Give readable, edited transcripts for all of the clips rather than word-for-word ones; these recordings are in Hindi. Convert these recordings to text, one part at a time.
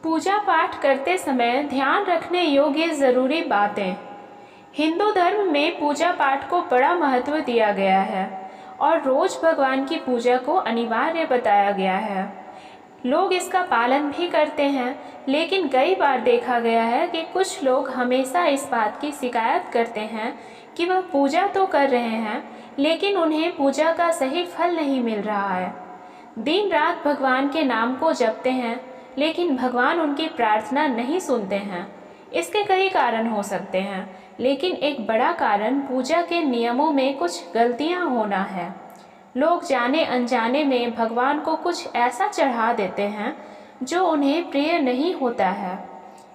पूजा पाठ करते समय ध्यान रखने योग्य ज़रूरी बातें। हिंदू धर्म में पूजा पाठ को बड़ा महत्व दिया गया है और रोज़ भगवान की पूजा को अनिवार्य बताया गया है। लोग इसका पालन भी करते हैं, लेकिन कई बार देखा गया है कि कुछ लोग हमेशा इस बात की शिकायत करते हैं कि वह पूजा तो कर रहे हैं, लेकिन उन्हें पूजा का सही फल नहीं मिल रहा है। दिन रात भगवान के नाम को जपते हैं, लेकिन भगवान उनकी प्रार्थना नहीं सुनते हैं। इसके कई कारण हो सकते हैं, लेकिन एक बड़ा कारण पूजा के नियमों में कुछ गलतियां होना है। लोग जाने अनजाने में भगवान को कुछ ऐसा चढ़ा देते हैं जो उन्हें प्रिय नहीं होता है।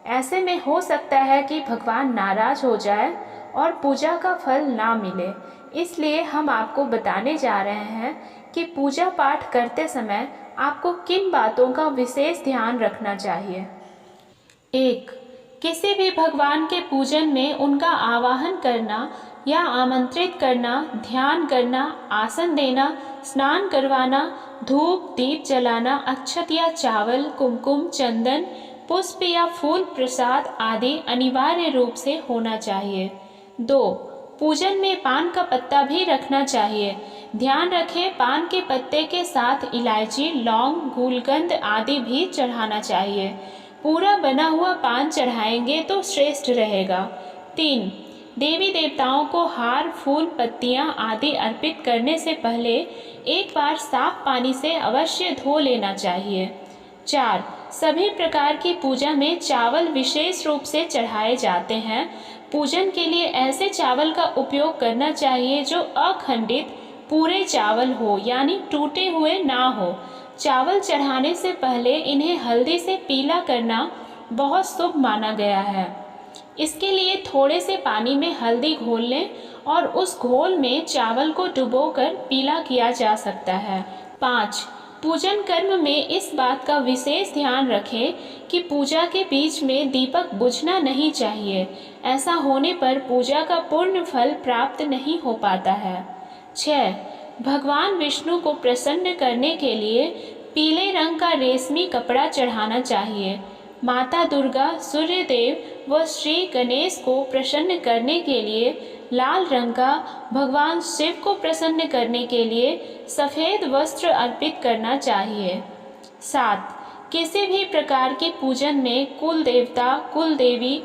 ऐसे में हो सकता है कि भगवान नाराज हो जाए और पूजा का फल ना मिले। इसलिए हम आपको बताने जा रहे हैं कि पूजा पाठ करते समय आपको किन बातों का विशेष ध्यान रखना चाहिए। 1. किसी भी भगवान के पूजन में उनका आवाहन करना या आमंत्रित करना, ध्यान करना, आसन देना, स्नान करवाना, धूप दीप जलाना, अक्षत या चावल, कुमकुम, चंदन, पुष्प या फूल प्रसाद आदि अनिवार्य रूप से होना चाहिए। 2. पूजन में पान का पत्ता भी रखना चाहिए। ध्यान रखें, पान के पत्ते के साथ इलायची, लौंग, गुलकंद आदि भी चढ़ाना चाहिए। पूरा बना हुआ पान चढ़ाएंगे तो श्रेष्ठ रहेगा। 3. देवी देवताओं को हार, फूल, पत्तियां आदि अर्पित करने से पहले एक बार साफ पानी से अवश्य धो लेना चाहिए। 4. सभी प्रकार की पूजा में चावल विशेष रूप से चढ़ाए जाते हैं। पूजन के लिए ऐसे चावल का उपयोग करना चाहिए जो अखंडित पूरे चावल हो, यानी टूटे हुए ना हो। चावल चढ़ाने से पहले इन्हें हल्दी से पीला करना बहुत शुभ माना गया है। इसके लिए थोड़े से पानी में हल्दी घोल लें और उस घोल में चावल को डुबोकर पीला किया जा सकता है। 5. पूजन कर्म में इस बात का विशेष ध्यान रखें कि पूजा के बीच में दीपक बुझना नहीं चाहिए। ऐसा होने पर पूजा का पूर्ण फल प्राप्त नहीं हो पाता है। 6. भगवान विष्णु को प्रसन्न करने के लिए पीले रंग का रेशमी कपड़ा चढ़ाना चाहिए। माता दुर्गा, सूर्य देव व श्री गणेश को प्रसन्न करने के लिए लाल रंग का, भगवान शिव को प्रसन्न करने के लिए सफ़ेद वस्त्र अर्पित करना चाहिए। 7. किसी भी प्रकार के पूजन में कुल देवता, कुल देवी,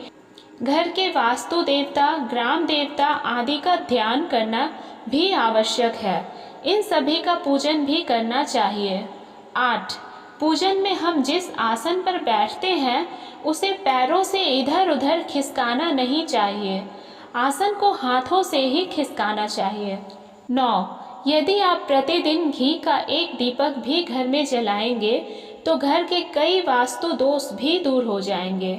घर के वास्तु देवता, ग्राम देवता आदि का ध्यान करना भी आवश्यक है। इन सभी का पूजन भी करना चाहिए। 8. पूजन में हम जिस आसन पर बैठते हैं उसे पैरों से इधर उधर खिसकाना नहीं चाहिए। आसन को हाथों से ही खिसकाना चाहिए। 9. यदि आप प्रतिदिन घी का एक दीपक भी घर में जलाएंगे तो घर के कई वास्तु दोष भी दूर हो जाएंगे।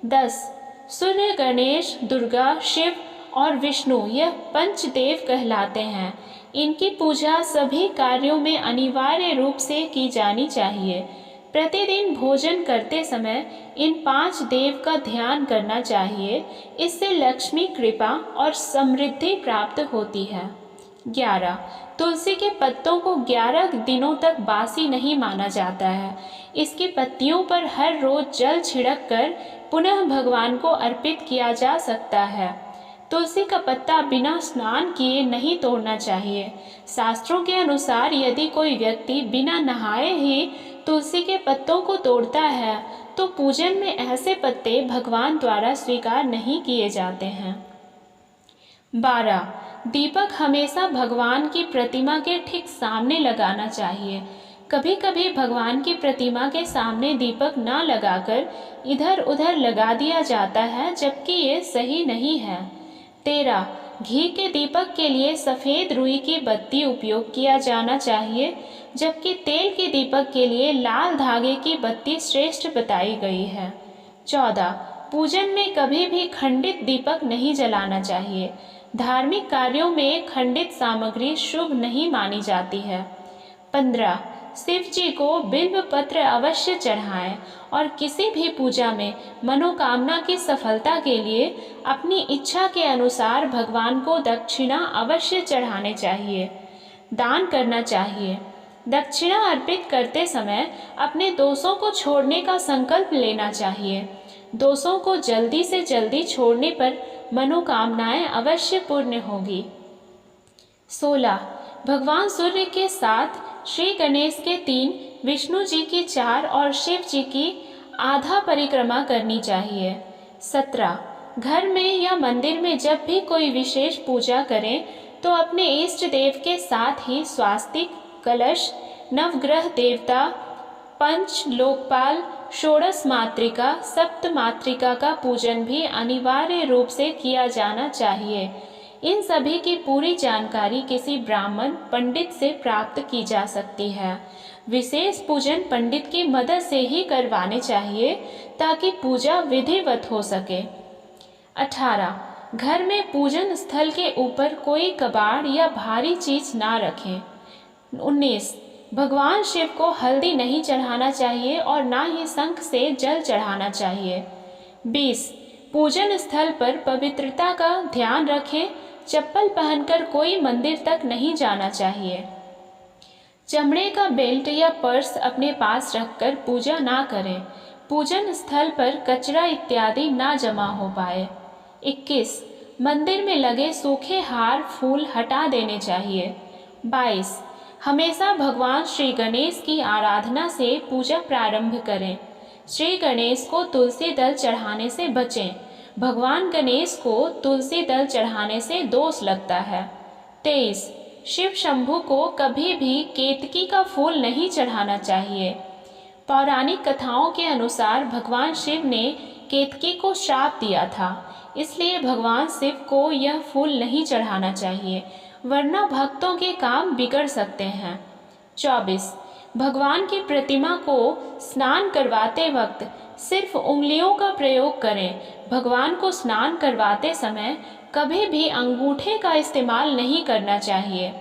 10. सूर्य, गणेश, दुर्गा, शिव और विष्णु यह पंचदेव कहलाते हैं। इनकी पूजा सभी कार्यों में अनिवार्य रूप से की जानी चाहिए। प्रतिदिन भोजन करते समय इन 5 देव का ध्यान करना चाहिए। इससे लक्ष्मी कृपा और समृद्धि प्राप्त होती है। 11. तुलसी के पत्तों को 11 दिनों तक बासी नहीं माना जाता है। इसकी पत्तियों पर हर रोज जल छिड़क कर पुनः भगवान को अर्पित किया जा सकता है। तुलसी का पत्ता बिना स्नान किए नहीं तोड़ना चाहिए। शास्त्रों के अनुसार यदि कोई व्यक्ति बिना नहाए ही तुलसी के पत्तों को तोड़ता है तो पूजन में ऐसे पत्ते भगवान द्वारा स्वीकार नहीं किए जाते हैं। 12. दीपक हमेशा भगवान की प्रतिमा के ठीक सामने लगाना चाहिए। कभी कभी भगवान की प्रतिमा के सामने दीपक न लगाकर इधर उधर लगा दिया जाता है, जबकि ये सही नहीं है। 13. घी के दीपक के लिए सफ़ेद रुई की बत्ती उपयोग किया जाना चाहिए, जबकि तेल के दीपक के लिए लाल धागे की बत्ती श्रेष्ठ बताई गई है। 14. पूजन में कभी भी खंडित दीपक नहीं जलाना चाहिए। धार्मिक कार्यों में खंडित सामग्री शुभ नहीं मानी जाती है। 15. शिव जी को बिल्व पत्र अवश्य चढ़ाएं और किसी भी पूजा में मनोकामना की सफलता के लिए अपनी इच्छा के अनुसार भगवान को दक्षिणा अवश्य चढ़ाने चाहिए, दान करना चाहिए। दक्षिणा अर्पित करते समय अपने दोषों को छोड़ने का संकल्प लेना चाहिए। दोषों को जल्दी से जल्दी छोड़ने पर मनोकामनाएं अवश्य पूर्ण होगी। 16. भगवान सूर्य के 7, श्री गणेश के 3, विष्णु जी की 4 और शिव जी की आधा परिक्रमा करनी चाहिए। 17. घर में या मंदिर में जब भी कोई विशेष पूजा करें तो अपने इष्ट देव के साथ ही स्वास्तिक, कलश, नवग्रह देवता, पंच लोकपाल, षोडश मातृका, सप्त मातृका का पूजन भी अनिवार्य रूप से किया जाना चाहिए। इन सभी की पूरी जानकारी किसी ब्राह्मण पंडित से प्राप्त की जा सकती है। विशेष पूजन पंडित की मदद से ही करवाने चाहिए ताकि पूजा विधिवत हो सके। 18. घर में पूजन स्थल के ऊपर कोई कबाड़ या भारी चीज ना रखें। 19. भगवान शिव को हल्दी नहीं चढ़ाना चाहिए और ना ही शंख से जल चढ़ाना चाहिए। 20. पूजन स्थल पर पवित्रता का ध्यान रखें। चप्पल पहनकर कोई मंदिर तक नहीं जाना चाहिए। चमड़े का बेल्ट या पर्स अपने पास रखकर पूजा ना करें। पूजन स्थल पर कचरा इत्यादि ना जमा हो पाए। 21. मंदिर में लगे सूखे हार फूल हटा देने चाहिए। 22. हमेशा भगवान श्री गणेश की आराधना से पूजा प्रारंभ करें। श्री गणेश को तुलसी दल चढ़ाने से बचें। भगवान गणेश को तुलसी दल चढ़ाने से दोष लगता है। 23. शिव शंभु को कभी भी केतकी का फूल नहीं चढ़ाना चाहिए। पौराणिक कथाओं के अनुसार भगवान शिव ने केतकी को श्राप दिया था, इसलिए भगवान शिव को यह फूल नहीं चढ़ाना चाहिए, वरना भक्तों के काम बिगड़ सकते हैं। 24. भगवान की प्रतिमा को स्नान करवाते वक्त सिर्फ उंगलियों का प्रयोग करें। भगवान को स्नान करवाते समय कभी भी अंगूठे का इस्तेमाल नहीं करना चाहिए।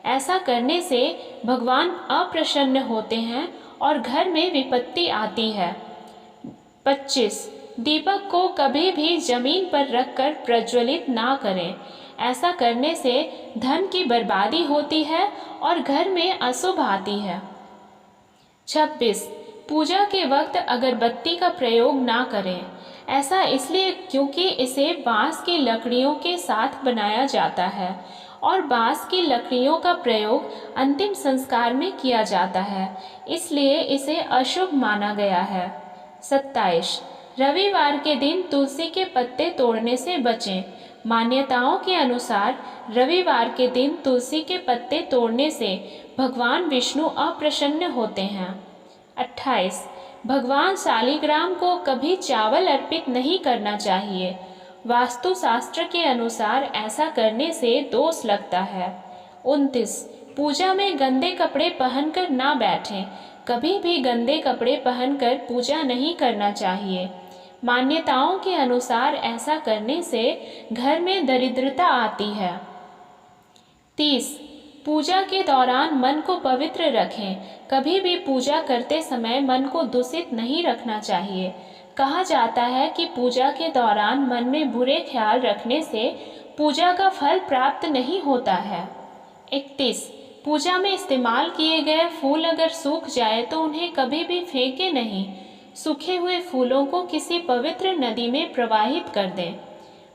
ऐसा करने से भगवान अप्रसन्न होते हैं और घर में विपत्ति आती है। 25. दीपक को कभी भी जमीन पर रखकर प्रज्वलित ना करें। ऐसा करने से धन की बर्बादी होती है और घर में अशुभ आती है। 26. पूजा के वक्त अगरबत्ती का प्रयोग ना करें। ऐसा इसलिए क्योंकि इसे बांस की लकड़ियों के साथ बनाया जाता है और बांस की लकड़ियों का प्रयोग अंतिम संस्कार में किया जाता है, इसलिए इसे अशुभ माना गया है। 27. रविवार के दिन तुलसी के पत्ते तोड़ने से बचें। मान्यताओं के अनुसार रविवार के दिन तुलसी के पत्ते तोड़ने से भगवान विष्णु अप्रसन्न होते हैं। 28. भगवान शालिग्राम को कभी चावल अर्पित नहीं करना चाहिए। वास्तुशास्त्र के अनुसार ऐसा करने से दोष लगता है। 29. पूजा में गंदे कपड़े पहनकर ना बैठें। कभी भी गंदे कपड़े पहनकर पूजा नहीं करना चाहिए। मान्यताओं के अनुसार ऐसा करने से घर में दरिद्रता आती है। 30. पूजा के दौरान मन को पवित्र रखें। कभी भी पूजा करते समय मन को दूषित नहीं रखना चाहिए। कहा जाता है कि पूजा के दौरान मन में बुरे ख्याल रखने से पूजा का फल प्राप्त नहीं होता है। 31. पूजा में इस्तेमाल किए गए फूल अगर सूख जाए तो उन्हें कभी भी फेंके नहीं। सूखे हुए फूलों को किसी पवित्र नदी में प्रवाहित कर दें।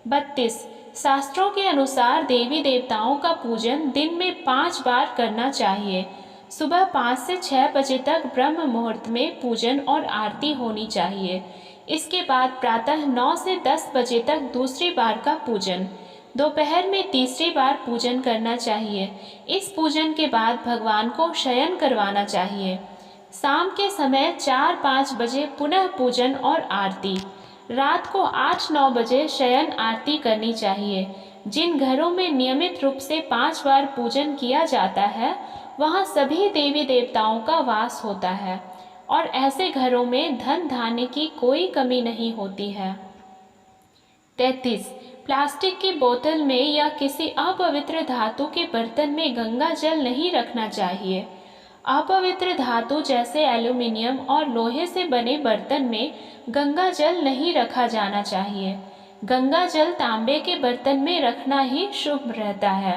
32. शास्त्रों के अनुसार देवी देवताओं का पूजन दिन में 5 बार करना चाहिए। सुबह 5 से 6 बजे तक ब्रह्म मुहूर्त में पूजन और आरती होनी चाहिए। इसके बाद प्रातः 9 से 10 बजे तक दूसरी बार का पूजन, दोपहर में तीसरी बार पूजन करना चाहिए। इस पूजन के बाद भगवान को शयन करवाना चाहिए। शाम के समय 4-5 बजे पुनः पूजन और आरती। रात को 8-9 बजे शयन आरती करनी चाहिए। जिन घरों में नियमित रूप से 5 बार पूजन किया जाता है वहाँ सभी देवी देवताओं का वास होता है और ऐसे घरों में धन धान्य की कोई कमी नहीं होती है। 33. प्लास्टिक की बोतल में या किसी अपवित्र धातु के बर्तन में गंगा जल नहीं रखना चाहिए। अपवित्र धातु जैसे एल्यूमिनियम और लोहे से बने बर्तन में गंगा जल नहीं रखा जाना चाहिए। गंगा जल तांबे के बर्तन में रखना ही शुभ रहता है।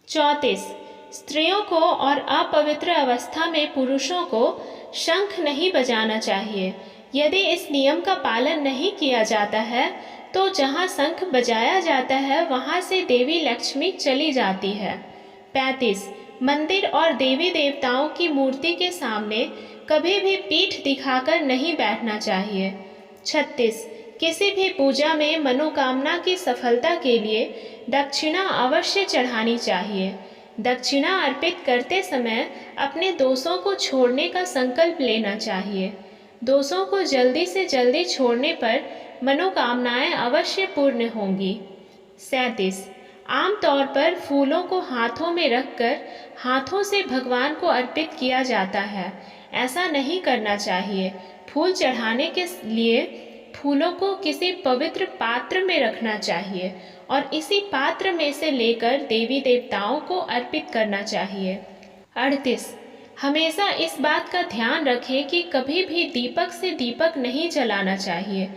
34. स्त्रियों को और अपवित्र अवस्था में पुरुषों को शंख नहीं बजाना चाहिए। यदि इस नियम का पालन नहीं किया जाता है तो जहाँ शंख बजाया जाता है वहाँ से देवी लक्ष्मी चली जाती है। 35. मंदिर और देवी देवताओं की मूर्ति के सामने कभी भी पीठ दिखाकर नहीं बैठना चाहिए। 36. किसी भी पूजा में मनोकामना की सफलता के लिए दक्षिणा अवश्य चढ़ानी चाहिए। दक्षिणा अर्पित करते समय अपने दोषों को छोड़ने का संकल्प लेना चाहिए। दोषों को जल्दी से जल्दी छोड़ने पर मनोकामनाएं अवश्य पूर्ण होंगी। 37. आमतौर पर फूलों को हाथों में रखकर हाथों से भगवान को अर्पित किया जाता है। ऐसा नहीं करना चाहिए। फूल चढ़ाने के लिए फूलों को किसी पवित्र पात्र में रखना चाहिए और इसी पात्र में से लेकर देवी देवताओं को अर्पित करना चाहिए। 38. हमेशा इस बात का ध्यान रखें कि कभी भी दीपक से दीपक नहीं जलाना चाहिए।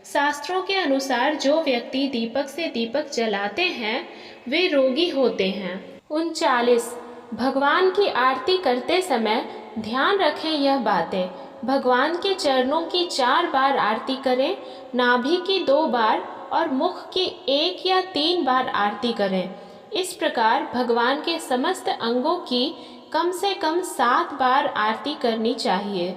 शास्त्रों के अनुसार जो व्यक्ति दीपक से दीपक जलाते हैं वे रोगी होते हैं। 39. भगवान की आरती करते समय ध्यान रखें यह बातें। भगवान के चरणों की 4 बार आरती करें, नाभि की 2 बार और मुख की 1 या 3 बार आरती करें। इस प्रकार भगवान के समस्त अंगों की कम से कम 7 बार आरती करनी चाहिए।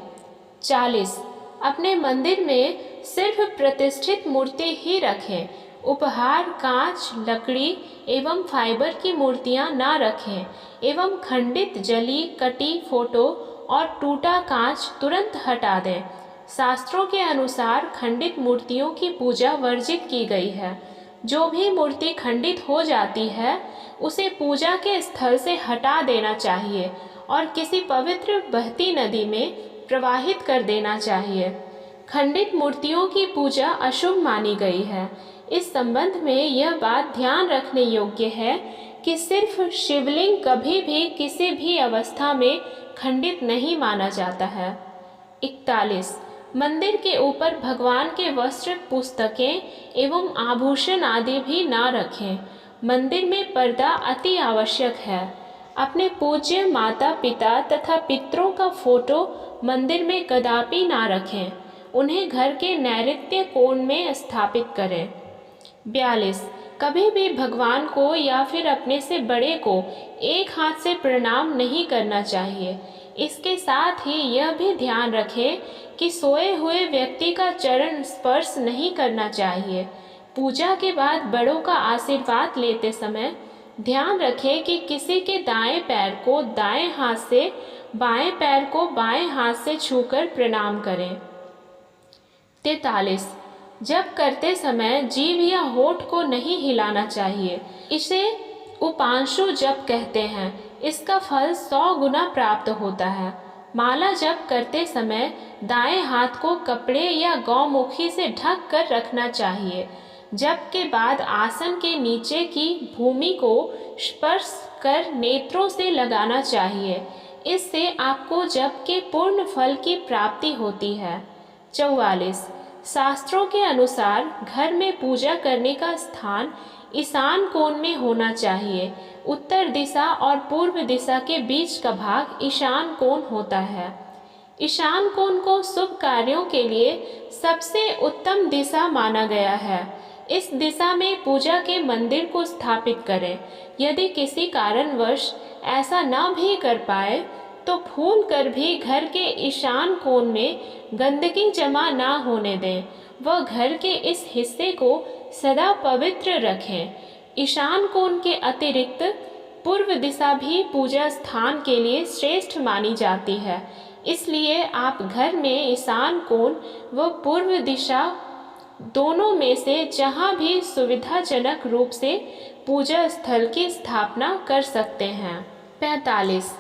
40. अपने मंदिर में सिर्फ प्रतिष्ठित मूर्ति ही रखें। उपहार, कांच, लकड़ी एवं फाइबर की मूर्तियां ना रखें एवं खंडित, जली, कटी फोटो और टूटा कांच तुरंत हटा दें। शास्त्रों के अनुसार खंडित मूर्तियों की पूजा वर्जित की गई है। जो भी मूर्ति खंडित हो जाती है उसे पूजा के स्थल से हटा देना चाहिए और किसी पवित्र बहती नदी में प्रवाहित कर देना चाहिए। खंडित मूर्तियों की पूजा अशुभ मानी गई है। इस संबंध में यह बात ध्यान रखने योग्य है कि सिर्फ शिवलिंग कभी भी किसी भी अवस्था में खंडित नहीं माना जाता है। 41. मंदिर के ऊपर भगवान के वस्त्र, पुस्तकें एवं आभूषण आदि भी ना रखें। मंदिर में पर्दा अति आवश्यक है। अपने पूज्य माता पिता तथा पितरों का फोटो मंदिर में कदापि ना रखें। उन्हें घर के नैऋत्य कोण में स्थापित करें। 42. कभी भी भगवान को या फिर अपने से बड़े को एक हाथ से प्रणाम नहीं करना चाहिए। इसके साथ ही यह भी ध्यान रखें कि सोए हुए व्यक्ति का चरण स्पर्श नहीं करना चाहिए। पूजा के बाद बड़ों का आशीर्वाद लेते समय ध्यान रखें कि किसी के दाएं पैर को दाएं हाथ से, बाएं पैर को बाएं हाथ से छूकर प्रणाम करें। 43. जप करते समय जीभ या होठ को नहीं हिलाना चाहिए। इसे उपांशु जप कहते हैं। इसका फल 100 गुना प्राप्त होता है। माला जप करते समय दाएं हाथ को कपड़े या गौमुखी से ढक कर रखना चाहिए। जप के बाद आसन के नीचे की भूमि को स्पर्श कर नेत्रों से लगाना चाहिए। इससे आपको जप के पूर्ण फल की प्राप्ति होती है। 44. शास्त्रों के अनुसार घर में पूजा करने का स्थान ईशान कोण में होना चाहिए। उत्तर दिशा और पूर्व दिशा के बीच का भाग ईशान कोण होता है। ईशान कोण को शुभ कार्यों के लिए सबसे उत्तम दिशा माना गया है। इस दिशा में पूजा के मंदिर को स्थापित करें। यदि किसी कारणवश ऐसा न भी कर पाए तो भूल कर भी घर के ईशान कोण में गंदगी जमा ना होने दें। वह घर के इस हिस्से को सदा पवित्र रखें। ईशान कोण के अतिरिक्त पूर्व दिशा भी पूजा स्थान के लिए श्रेष्ठ मानी जाती है। इसलिए आप घर में ईशान कोण व पूर्व दिशा दोनों में से जहां भी सुविधाजनक रूप से पूजा स्थल की स्थापना कर सकते हैं। 45.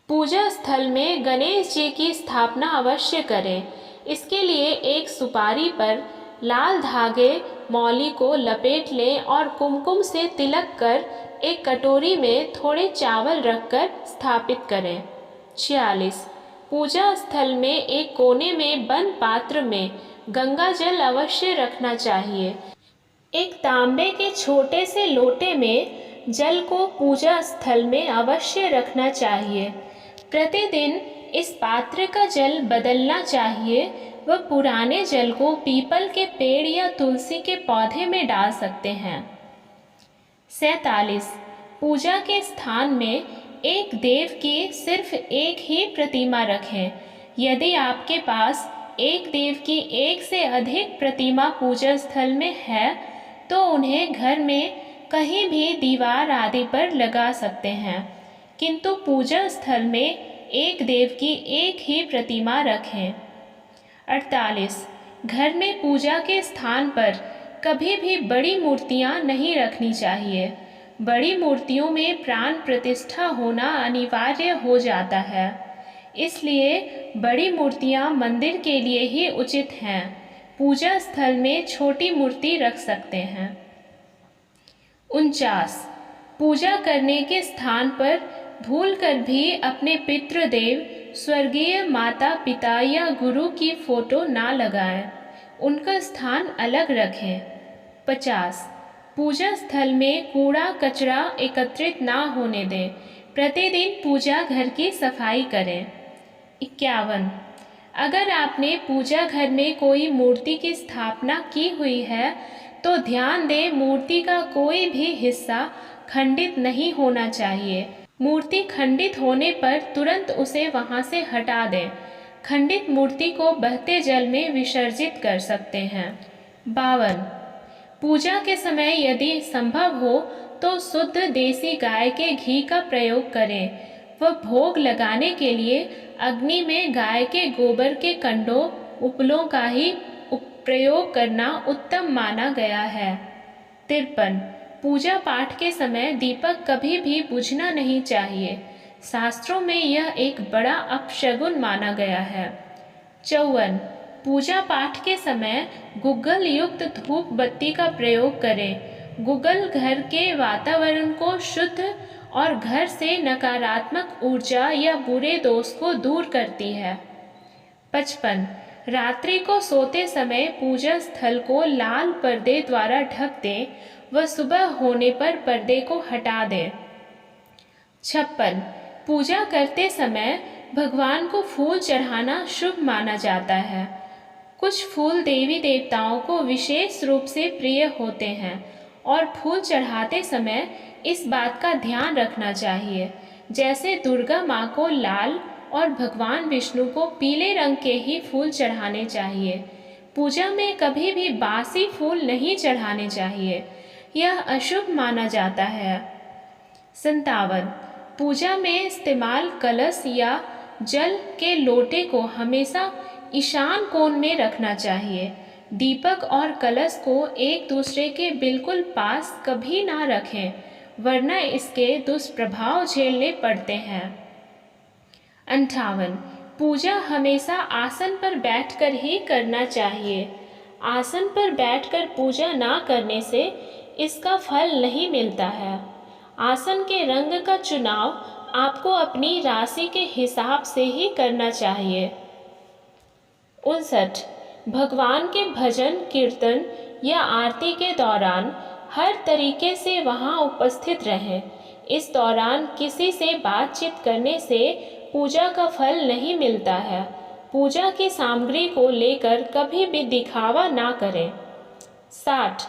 पूजा स्थल में गणेश जी की स्थापना अवश्य करें। इसके लिए एक सुपारी पर लाल धागे मौली को लपेट लें और कुमकुम से तिलक कर एक कटोरी में थोड़े चावल रखकर स्थापित करें। 46. पूजा स्थल में एक कोने में बंद पात्र में गंगा जल अवश्य रखना चाहिए। एक तांबे के छोटे से लोटे में जल को पूजा स्थल में अवश्य रखना चाहिए। प्रतिदिन इस पात्र का जल बदलना चाहिए। वह पुराने जल को पीपल के पेड़ या तुलसी के पौधे में डाल सकते हैं। 47 पूजा के स्थान में एक देव की सिर्फ एक ही प्रतिमा रखें। यदि आपके पास एक देव की एक से अधिक प्रतिमा पूजा स्थल में है तो उन्हें घर में कहीं भी दीवार आदि पर लगा सकते हैं, किंतु पूजा स्थल में एक देव की एक ही प्रतिमा रखें। 48 घर में पूजा के स्थान पर कभी भी बड़ी मूर्तियां नहीं रखनी चाहिए। बड़ी मूर्तियों में प्राण प्रतिष्ठा होना अनिवार्य हो जाता है, इसलिए बड़ी मूर्तियां मंदिर के लिए ही उचित हैं। पूजा स्थल में छोटी मूर्ति रख सकते हैं। 49 पूजा करने के स्थान पर भूलकर भी अपने पितृदेव, स्वर्गीय माता पिता या गुरु की फोटो ना लगाएं, उनका स्थान अलग रखें। 50 पूजा स्थल में कूड़ा कचरा एकत्रित ना होने दें। प्रतिदिन पूजा घर की सफाई करें। 51 अगर आपने पूजा घर में कोई मूर्ति की स्थापना की हुई है तो ध्यान दें, मूर्ति का कोई भी हिस्सा खंडित नहीं होना चाहिए। मूर्ति खंडित होने पर तुरंत उसे वहां से हटा दें। खंडित मूर्ति को बहते जल में विसर्जित कर सकते हैं। 52 पूजा के समय यदि संभव हो तो शुद्ध देसी गाय के घी का प्रयोग करें। वह भोग लगाने के लिए अग्नि में गाय के गोबर के कंडों उपलों का ही प्रयोग करना उत्तम माना गया है। 53 पूजा पाठ के समय दीपक कभी भी बुझना नहीं चाहिए। शास्त्रों में यह एक बड़ा अपशगुन माना गया है। 54 पूजा पाठ के समय गुग्गल युक्त धूप बत्ती का प्रयोग करें। गुग्गल घर के वातावरण को शुद्ध और घर से नकारात्मक ऊर्जा या बुरे दोष को दूर करती है। 55 रात्रि को सोते समय पूजा स्थल को लाल पर्दे द्वारा ढक दें व सुबह होने पर पर्दे को हटा दें। 56 पूजा करते समय भगवान को फूल चढ़ाना शुभ माना जाता है। कुछ फूल देवी देवताओं को विशेष रूप से प्रिय होते हैं और फूल चढ़ाते समय इस बात का ध्यान रखना चाहिए, जैसे दुर्गा माँ को लाल और भगवान विष्णु को पीले रंग के ही फूल चढ़ाने चाहिए। पूजा में कभी भी बासी फूल नहीं चढ़ाने चाहिए, यह अशुभ माना जाता है। 57 पूजा में इस्तेमाल कलश या जल के लोटे को हमेशा ईशान कोण में रखना चाहिए। दीपक और कलश को एक दूसरे के बिल्कुल पास कभी ना रखें, वरना इसके दुष्प्रभाव झेलने पड़ते हैं। 58 पूजा हमेशा आसन पर बैठकर ही करना चाहिए। आसन पर बैठकर पूजा ना करने से इसका फल नहीं मिलता है। आसन के रंग का चुनाव आपको अपनी राशि के हिसाब से ही करना चाहिए। 59 भगवान के भजन कीर्तन या आरती के दौरान हर तरीके से वहां उपस्थित रहें। इस दौरान किसी से बातचीत करने से पूजा का फल नहीं मिलता है। पूजा की सामग्री को लेकर कभी भी दिखावा ना करें। 60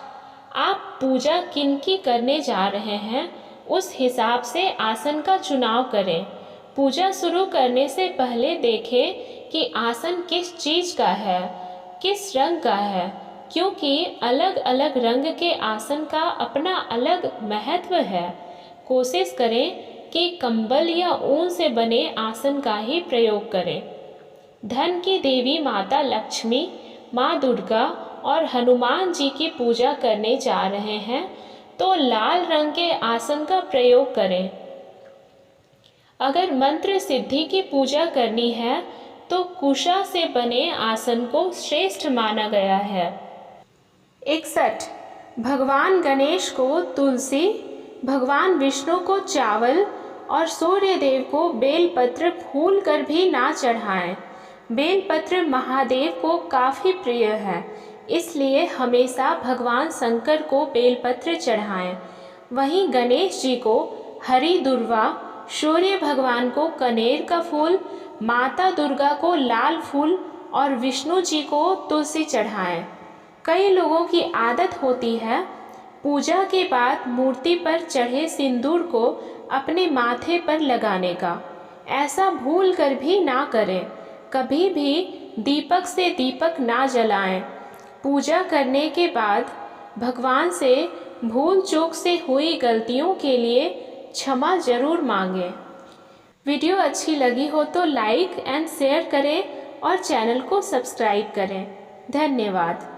आप पूजा किनकी करने जा रहे हैं उस हिसाब से आसन का चुनाव करें। पूजा शुरू करने से पहले देखें कि आसन किस चीज़ का है, किस रंग का है, क्योंकि अलग अलग रंग के आसन का अपना अलग महत्व है। कोशिश करें कि कंबल या ऊन से बने आसन का ही प्रयोग करें। धन की देवी माता लक्ष्मी, माँ दुर्गा और हनुमान जी की पूजा करने जा रहे हैं तो लाल रंग के आसन का प्रयोग करें। अगर मंत्र सिद्धि की पूजा करनी है तो कुशा से बने आसन को श्रेष्ठ माना गया है। 61 भगवान गणेश को तुलसी, भगवान विष्णु को चावल और सूर्य देव को बेलपत्र फूल कर भी ना चढ़ाएं। बेलपत्र महादेव को काफ़ी प्रिय है, इसलिए हमेशा भगवान शंकर को बेलपत्र चढ़ाएं। वहीं गणेश जी को हरी दुर्वा, सूर्य भगवान को कनेर का फूल, माता दुर्गा को लाल फूल और विष्णु जी को तुलसी चढ़ाएं। कई लोगों की आदत होती है पूजा के बाद मूर्ति पर चढ़े सिंदूर को अपने माथे पर लगाने का। ऐसा भूल कर भी ना करें। कभी भी दीपक से दीपक ना जलाएं। पूजा करने के बाद भगवान से भूल चूक से हुई गलतियों के लिए क्षमा जरूर मांगें। वीडियो अच्छी लगी हो तो लाइक एंड शेयर करें और चैनल को सब्सक्राइब करें। धन्यवाद।